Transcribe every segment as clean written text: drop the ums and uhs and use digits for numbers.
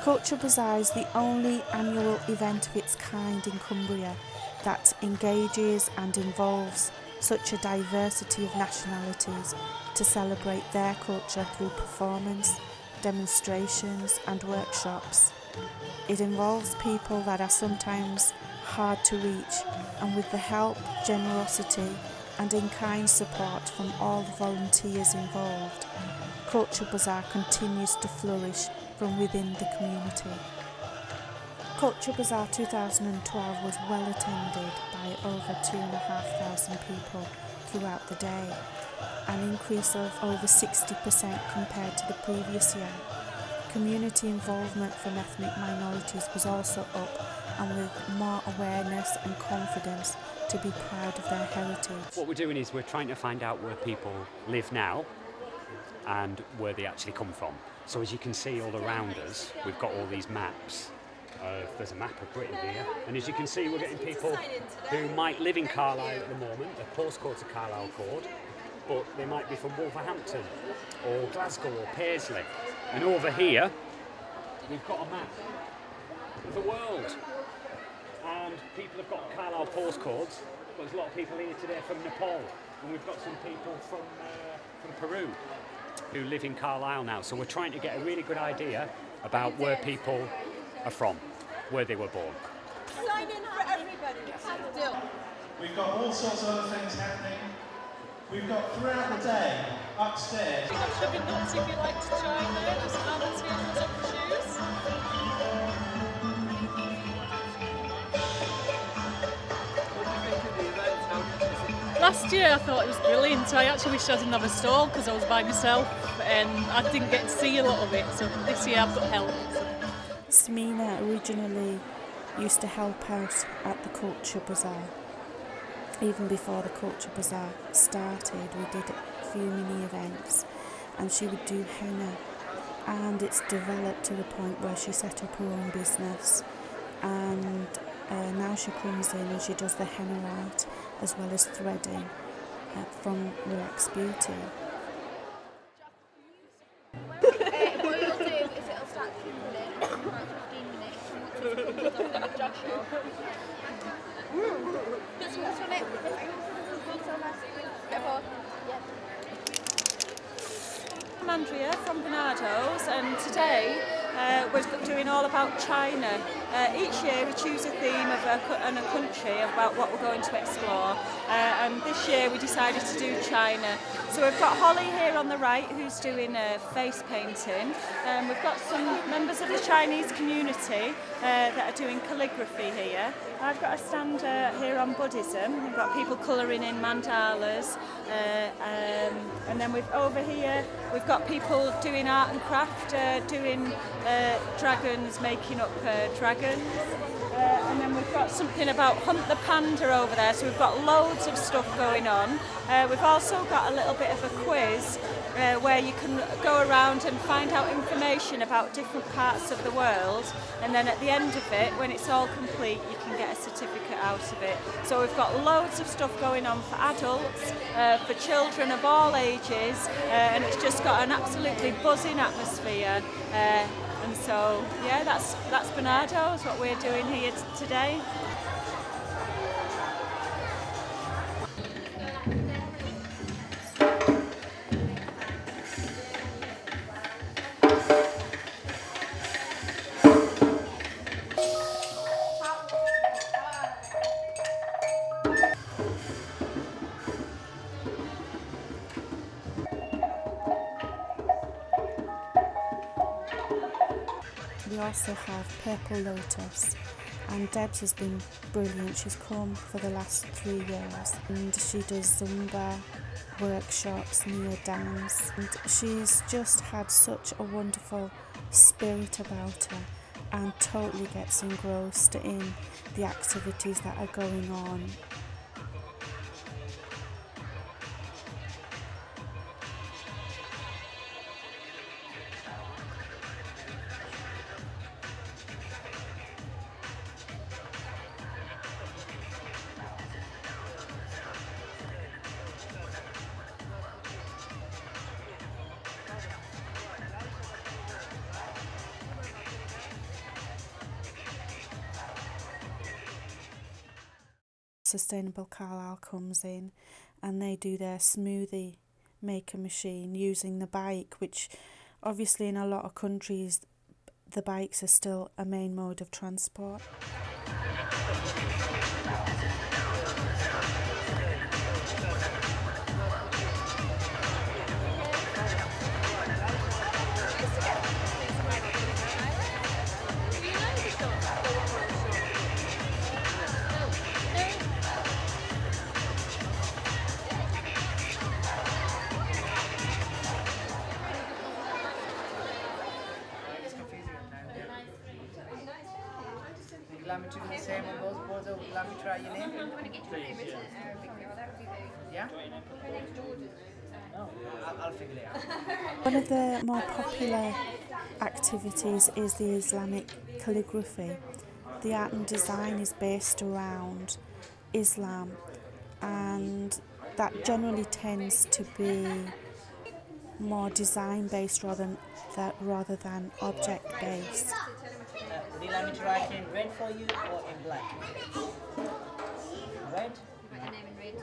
Culture Bazaar is the only annual event of its kind in Cumbria that engages and involves such a diversity of nationalities to celebrate their culture through performance, demonstrations and workshops. It involves people that are sometimes hard to reach, and with the help, generosity and in-kind support from all the volunteers involved, Culture Bazaar continues to flourish from within the community. Culture Bazaar 2012 was well attended by over 2,500 people throughout the day, an increase of over 60% compared to the previous year. Community involvement from ethnic minorities was also up, and with more awareness and confidence to be proud of their heritage. What we're doing is we're trying to find out where people live now and where they actually come from. So as you can see all around us, we've got all these maps. There's a map of Britain here, and as you can see we're getting people who might live in Carlisle at the moment. Their postcode's a Carlisle code, but they might be from Wolverhampton or Glasgow or Paisley. And over here we've got a map of the world, and people have got Carlisle postcodes, but there's a lot of people here today from Nepal, and we've got some people from Peru who live in Carlisle now. So we're trying to get a really good idea about where people are from, where they were born. Sign in for everybody. We've got all sorts of other things happening. We've got throughout the day, upstairs. I think I'd be nuts if you'd like to join there. There's volunteers with some shoes. What do you think of the event? How did you see it? Last year I thought it was brilliant. I actually wish I didn't have a stall because I was by myself and I didn't get to see a lot of it. So this year I've got help. Smina originally used to help out at the Culture Bazaar. Even before the Culture Bazaar started, we did a few mini events and she would do henna, and it's developed to the point where she set up her own business, and now she comes in and she does the henna art as well as threading from Relax Beauty. What you'll do is it'll start kindling for about 15 minutes and once it's cooled off, then judge This one it. So nice. I'm Andrea from Bernardo's, and today we're doing all about China. Each year we choose a theme of a country about what we're going to explore, and this year we decided to do China. So we've got Holly here on the right who's doing face painting. We've got some members of the Chinese community that are doing calligraphy here. I've got a stand here on Buddhism. We've got people colouring in mandalas, and then over here we've got people doing art and craft, doing dragons, making up dragons. And then we've got something about Hunt the Panda over there, so we've got loads of stuff going on. We've also got a little bit of a quiz where you can go around and find out information about different parts of the world, and then at the end of it, when it's all complete, you can get a certificate out of it. So we've got loads of stuff going on for adults, for children of all ages, and it's just got an absolutely buzzing atmosphere. And so, yeah, that's Bernardo's, what we're doing here today. We also have Purple Lotus, and Debs has been brilliant. She's come for the last 3 years and she does Zumba workshops, Nia dance, and she's just had such a wonderful spirit about her and totally gets engrossed in the activities that are going on. Sustainable Carlisle comes in, and they do their smoothie maker machine using the bike, which obviously in a lot of countries the bikes are still a main mode of transport. Allow me to do the same on those boards. Allow me to try your name. Yeah? I'll figure it out. One of the more popular activities is the Islamic calligraphy. The art and design is based around Islam, and that generally tends to be more design based rather than object based. Would you like me to write in red for you or in black? Red? Write your name in red.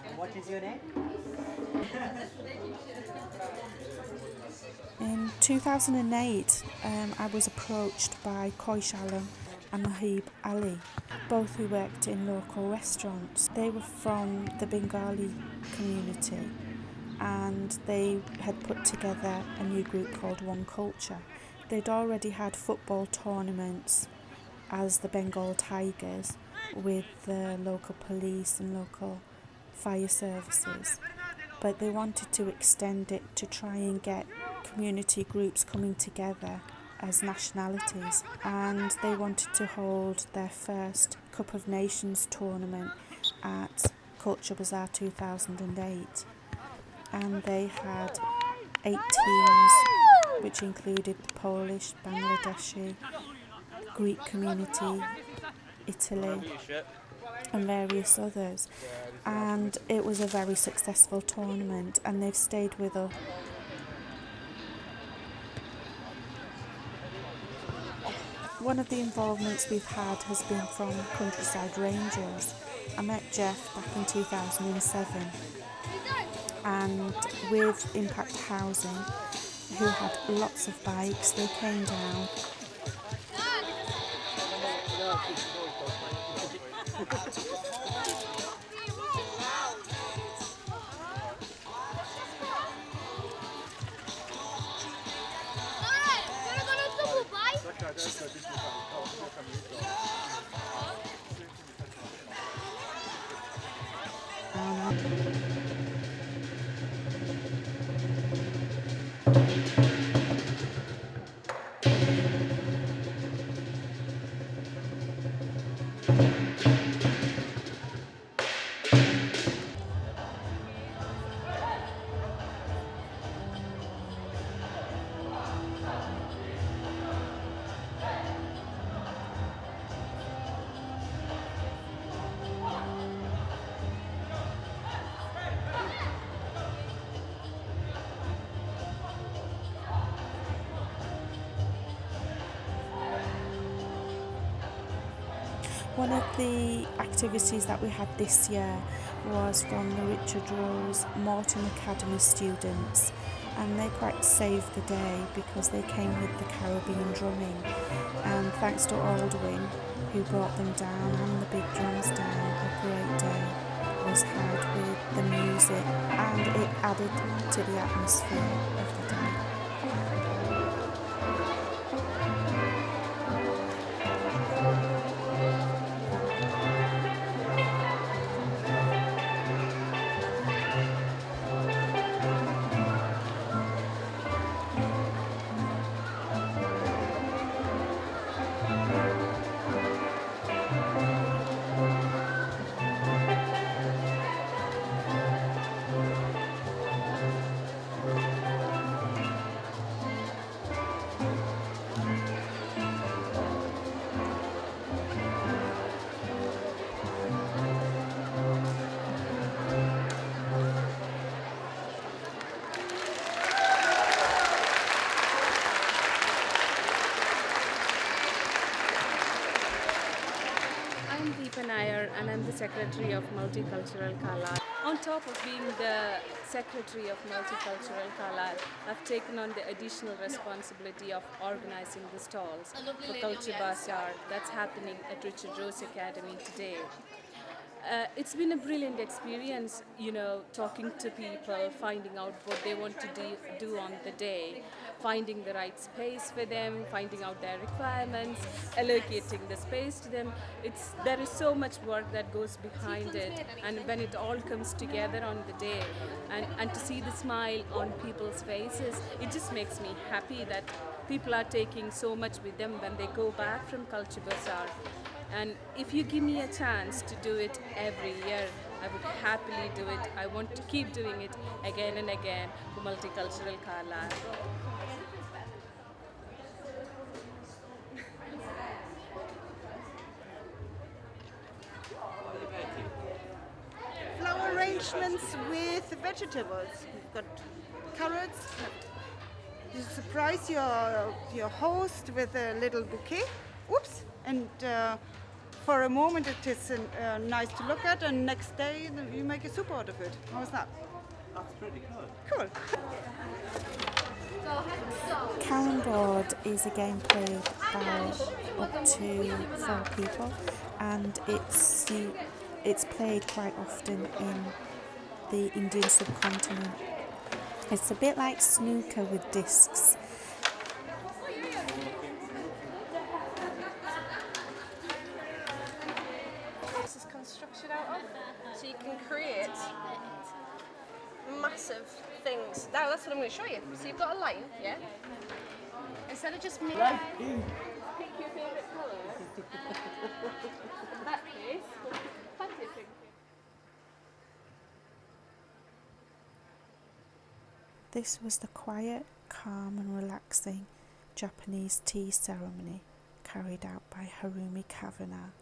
And what is your name? In 2008, I was approached by Koish Alam and Mahib Ali, both who worked in local restaurants. They were from the Bengali community, and they had put together a new group called One Culture. They'd already had football tournaments as the Bengal Tigers with the local police and local fire services, but they wanted to extend it to try and get community groups coming together as nationalities, and they wanted to hold their first Cup of Nations tournament at Culture Bazaar 2008, and they had 8 teams, which included the Polish, Bangladeshi, Greek community, Italy and various others, and it was a very successful tournament, and they've stayed with us. One of the involvements we've had has been from Countryside Rangers. I met Jeff back in 2007, and with Impact Housing, who had lots of bikes, they came down. One of the activities that we had this year was from the Richard Rose Morton Academy students, and they quite saved the day because they came with the Caribbean drumming, and thanks to Aldwyn who brought them down and the big drums down, a great day was had with the music, and it added to the atmosphere of the day. Lisa Nair, and I'm the Secretary of Multicultural Carlisle. On top of being the Secretary of Multicultural Carlisle, I've taken on the additional responsibility of organizing the stalls for Culture Bazaar that's happening at Richard Rose Academy today. It's been a brilliant experience, you know, talking to people, finding out what they want to do on the day, finding the right space for them, finding out their requirements, allocating the space to them. There is so much work that goes behind it, and when it all comes together on the day, and to see the smile on people's faces, it just makes me happy that people are taking so much with them when they go back from Culture Bazaar. And if you give me a chance to do it every year, I would happily do it. I want to keep doing it again and again for Multicultural Carlisle. Flower arrangements with vegetables. We've got carrots. You surprise your host with a little bouquet. Oops! And for a moment it is nice to look at, and next day you make a soup out of it. How's that? That's pretty good. Cool. Carom board is a game played by up to 4 people, and it's played quite often in the Indian subcontinent. It's a bit like snooker with discs. This is constructed out of, so you can create massive things. Now that's what I'm going to show you. So you've got a line, yeah? Instead of just making pick your favourite colour, that place, plenty of pink. This was the quiet, calm and relaxing Japanese tea ceremony carried out by Harumi Kavanagh.